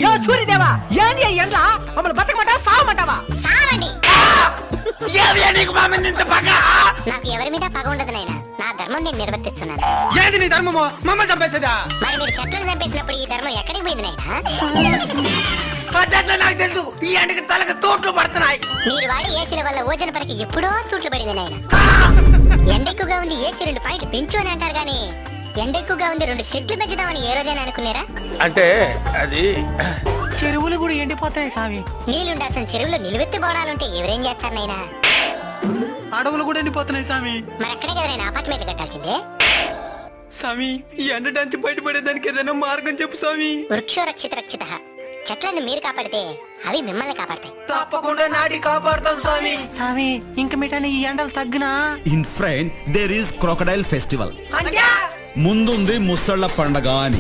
యో సూర్యదేవా ఏంది ఎండ్ల మమ్మల్ని బతకమంటావా సావమంటావా? సావండి. ఏమియా నీకు మా మీద ఇంత పగ? నాకు ఎవరి మీద పగ ఉండదు నాయనా, నా ధర్మం నేను నిర్వర్తిస్తున్నాను. ఏంది నీ ధర్మము? మమ్మల్ని చంపేసేదా? మరి మీరు చెట్లను చంపేసినప్పుడు ఈ ధర్మం ఎక్కడికి పోయింది నాయనా? అట్లా నాకు తెలుసు. ఈ ఎండకి తలకు తోట్లు పడుతున్నాయి. మీరు వాడి ఏసీల వల్ల ఓజన పరికి ఎప్పుడో తూట్లు పడింది నాయనా. ఎండ ఎక్కువగా ఉంది ఏసీ 2 పాయింట్లు పెంచు అని అంటారు గానీ ఎండ ఎక్కువగా ఉంది 2 సెట్లు పెంచుదామని ఏ రోజైనా అనుకున్నారా? అంటే అది చెరువులు కూడా ఎండిపోతున్నాయి స్వామి. నీళ్ళుండాల్సిన చెరువులో నిలువెత్తి బోడాలుంటే ఎవరేం చేస్తారు నాయనా? అడవులు కూడా ఎండిపోతున్నాయి స్వామి. మరి అక్కడే కదా నేను అపార్ట్మెంట్లు కట్టాల్సిందే. స్వామి ఈ ఎండ నుంచి బయటపడేదానికి ఏదైనా మార్గం చెప్పు స్వామి. వృక్షో రక్షిత రక్షిత. చెట్లను మీరు కాపాడితే అవి మిమ్మల్ని కాపాడతాయి. తప్పకుండా నాటి కాపాడుతాం స్వామి. స్వామి ఇంక మిఠాని ఈ ఎండలు తగ్గినా in France there is crocodile festival. అంటే ముందుంది ముసళ్ళ పండగ అని.